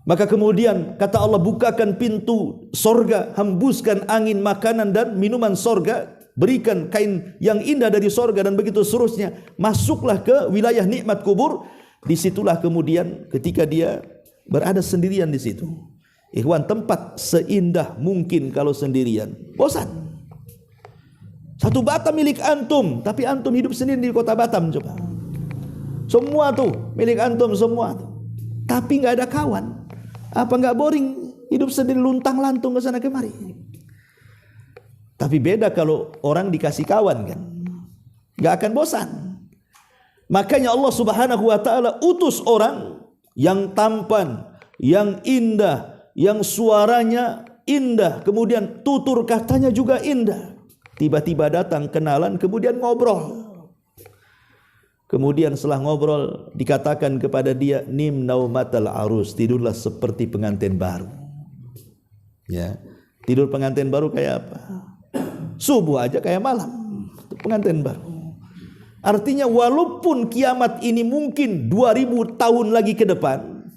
Maka kemudian kata Allah, bukakan pintu sorga, hembuskan angin, makanan dan minuman sorga, berikan kain yang indah dari sorga, dan begitu seterusnya. Masuklah ke wilayah nikmat kubur. Disitulah kemudian ketika dia berada sendirian di situ. Ikhwan, tempat seindah mungkin kalau sendirian, bosan. 1 Batu bata milik antum, tapi antum hidup sendiri di kota Batam coba. Semua tuh milik antum semua tuh. Tapi nggak ada kawan. Apa nggak boring hidup sendiri luntang lantung ke sana kemari? Tapi beda kalau orang dikasih kawan kan, nggak akan bosan. Makanya Allah Subhanahu wa taala utus orang yang tampan, yang indah, yang suaranya indah, kemudian tutur katanya juga indah. Tiba-tiba datang kenalan, kemudian ngobrol. Kemudian setelah ngobrol dikatakan kepada dia, nim naumatal arus, tidurlah seperti pengantin baru. Ya, tidur pengantin baru kayak apa? Subuh aja kayak malam. Pengantin baru. Artinya walaupun kiamat ini mungkin 2000 tahun lagi ke depan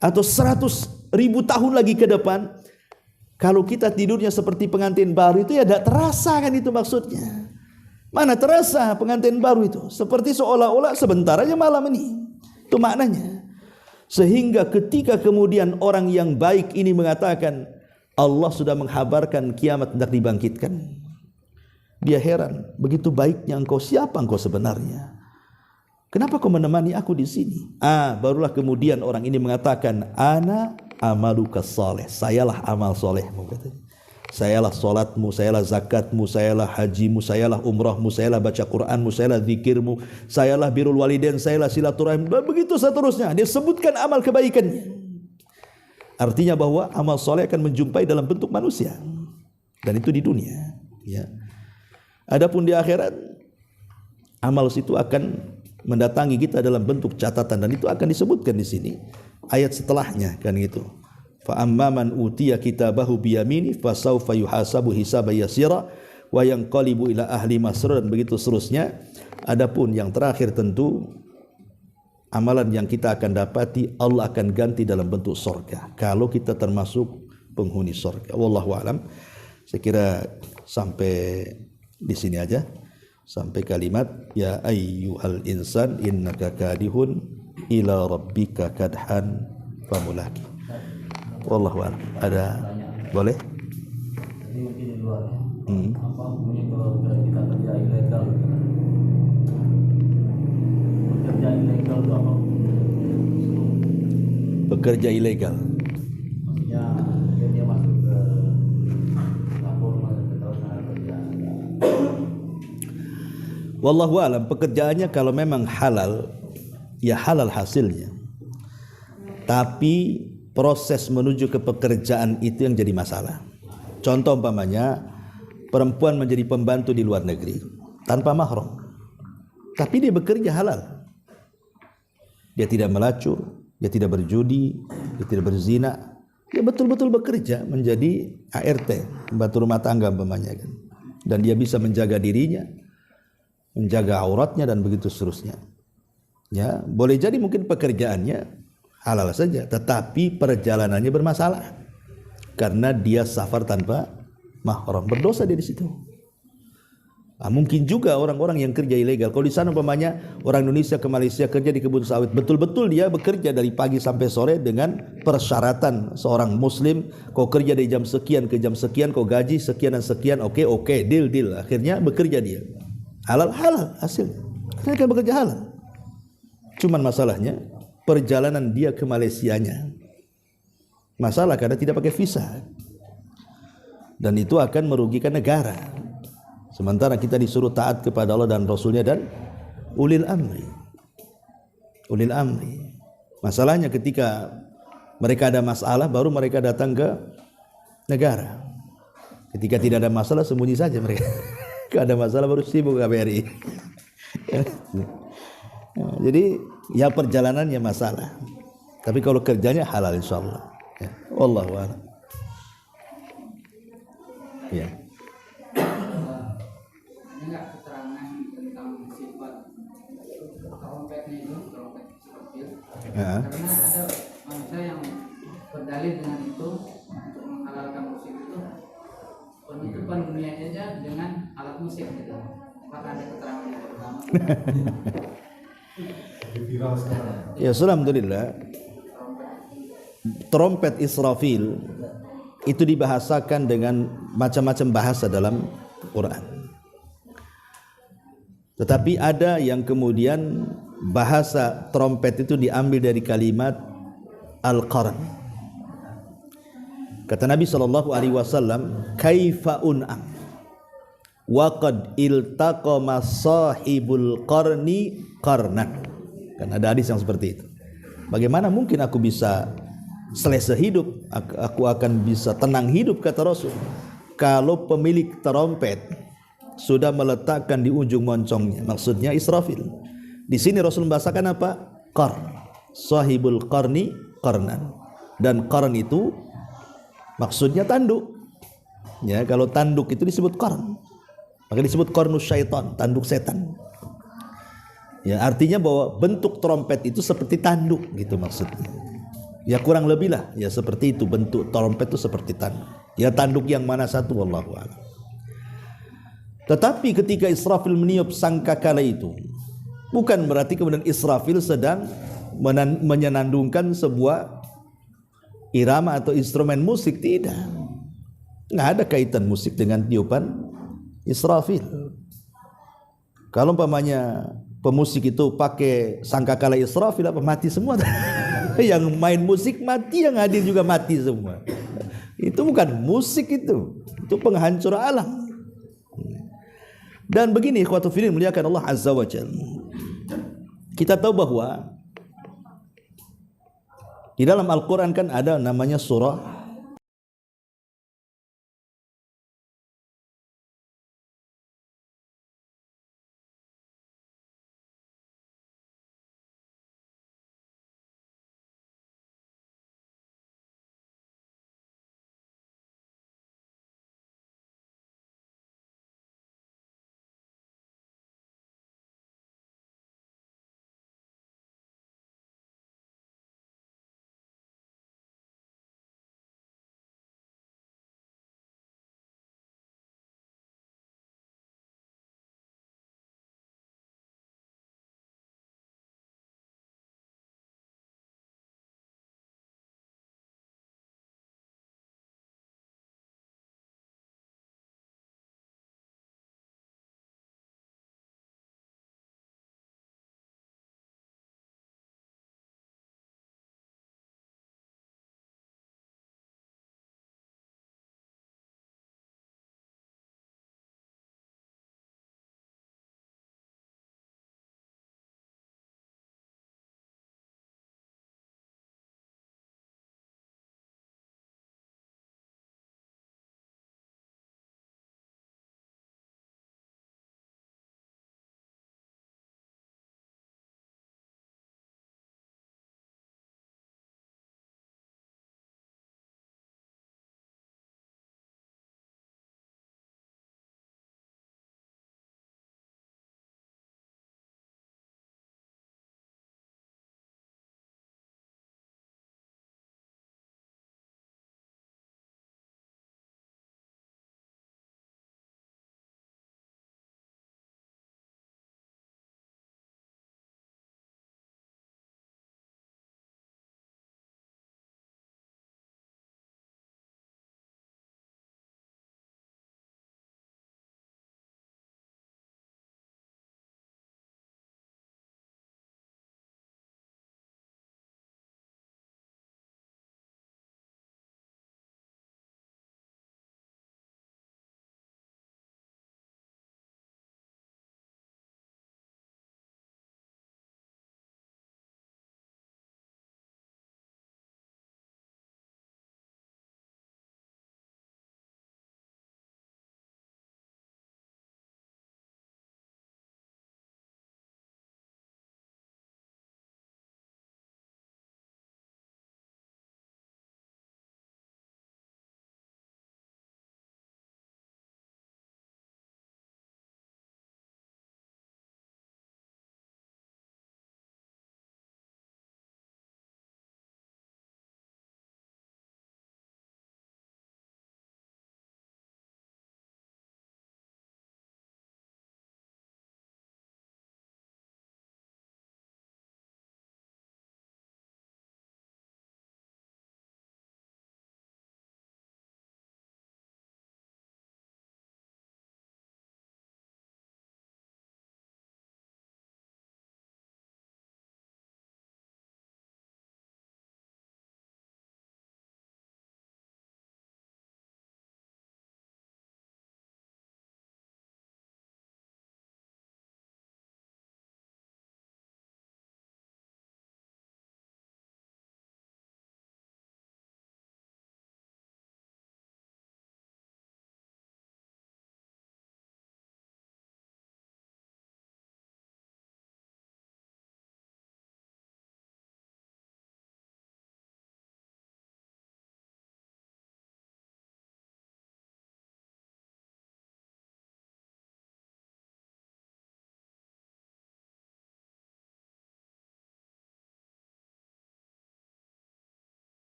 atau 100.000 tahun lagi ke depan, kalau kita tidurnya seperti pengantin baru itu ya tidak terasa kan, itu maksudnya. Mana terasa pengantin baru itu? Seperti seolah-olah sebentar aja malam ini. Itu maknanya. Sehingga ketika kemudian orang yang baik ini mengatakan Allah sudah menghabarkan kiamat hendak dibangkitkan, dia heran, begitu baiknya engkau, siapa engkau sebenarnya? Kenapa kau menemani aku di sini? Barulah kemudian orang ini mengatakan, ana amaluka saleh, sayalah amal solehmu, katanya. Sayalah solatmu, sayalah zakatmu, sayalah hajimu, sayalah umrahmu, sayalah baca Quranmu, sayalah zikirmu, sayalah birrul walidain, sayalah silaturahim, begitu seterusnya. Dia sebutkan amal kebaikannya. Artinya bahwa amal soleh akan menjumpai dalam bentuk manusia, dan itu di dunia. Ya. Adapun di akhirat, amal itu akan mendatangi kita dalam bentuk catatan, dan itu akan disebutkan di sini ayat setelahnya kan gitu. Fa amman utiya kitabahu biyamini fasawfa yuhasabu hisaban yasira wa yanqalibu ila ahli masrur, dan begitu seterusnya. Adapun yang terakhir tentu amalan yang kita akan dapati Allah akan ganti dalam bentuk surga kalau kita termasuk penghuni surga. Wallahu alam. Saya kira sampai di sini aja, sampai kalimat ya ayyuhal insan innaka kadihun ila rabbika kadhan famulaki. Wallahu a'lam. Ada boleh? Jadi mungkin di luarnya apa bunyi kalau kita kerja ilegal, bekerja ilegal itu apa? Bekerja ilegal, Maksudnya dia masuk ke lapor, masuk ke tenaga kerja. wallahu a'lam. Pekerjaannya kalau memang halal, ya halal hasilnya. Tapi proses menuju ke pekerjaan itu yang jadi masalah. Contoh umpamanya perempuan menjadi pembantu di luar negeri tanpa mahram, tapi dia bekerja halal. Dia tidak melacur, dia tidak berjudi, dia tidak berzina. Dia betul-betul bekerja menjadi ART, pembantu rumah tangga umpamanya kan. Dan dia bisa menjaga dirinya, menjaga auratnya, dan begitu seterusnya. Ya, boleh jadi mungkin pekerjaannya halal saja, tetapi perjalanannya bermasalah karena dia safar tanpa mahram, berdosa dia di situ. Mungkin juga orang-orang yang kerja ilegal. Kalau di sana umpamanya orang Indonesia ke Malaysia kerja di kebun sawit, betul-betul dia bekerja dari pagi sampai sore dengan persyaratan seorang muslim. Kau kerja dari jam sekian ke jam sekian, kau gaji sekian dan sekian, oke, deal. Akhirnya bekerja dia halal hasilnya. Dia kan bekerja halal. Cuman masalahnya perjalanan dia ke Malaysianya masalah karena tidak pakai visa, dan itu akan merugikan negara. Sementara kita disuruh taat kepada Allah dan Rasulnya dan ulil amri. Masalahnya ketika mereka ada masalah baru mereka datang ke negara. Ketika tidak ada masalah sembunyi saja mereka. Kalau ada masalah baru sibuk KBRI. Jadi ya perjalanannya masalah, tapi kalau kerjanya halal insyaallah. Ya. Wallahu a'lam. Ya. Enggak keterangan tentang sifat trompetnya itu, trompet Israfil. Karena ada manusia yang berdalil dengan itu untuk menghalalkan musik itu, penutupan dunia saja dengan alat musik gitu. Apakah ada keterangan yang pertama? Ya, alhamdulillah. Trompet Israfil itu dibahasakan dengan macam-macam bahasa dalam Quran. Tetapi ada yang kemudian bahasa trompet itu diambil dari kalimat al-qarn. Kata Nabi SAW, kaifa un'am wa qad iltaqama sahibul qarni qarnan. Kan ada hadis yang seperti itu. Bagaimana mungkin aku bisa selesa hidup, aku akan bisa tenang hidup, kata Rasul, kalau pemilik trompet sudah meletakkan di ujung moncongnya, maksudnya Israfil. Di sini Rasul membahasakan apa? Qarn. Sahibul qarni qarnan. Dan qarn itu maksudnya tanduk. Ya, kalau tanduk itu disebut qarn. Maka disebut qarnus syaitan, tanduk setan. Ya, artinya bahwa bentuk trompet itu seperti tanduk gitu maksudnya. Ya kurang lebih lah, ya seperti itu, bentuk trompet itu seperti tanduk. Ya tanduk yang mana satu, wallahu a'lam. Tetapi ketika Israfil meniup sangkakala itu, bukan berarti kemudian Israfil sedang menyenandungkan sebuah irama atau instrumen musik, tidak. Nggak ada kaitan musik dengan tiupan Israfil. Kalau umpamanya pemusik itu pakai sangkakala Israfil, apa mati semua? Yang main musik mati, yang hadir juga mati semua. Itu bukan musik, itu penghancur alam. Dan begini, ikhwatu fillah muliakan Allah Azza wa Jalla, kita tahu bahwa di dalam Al-Quran kan ada namanya surah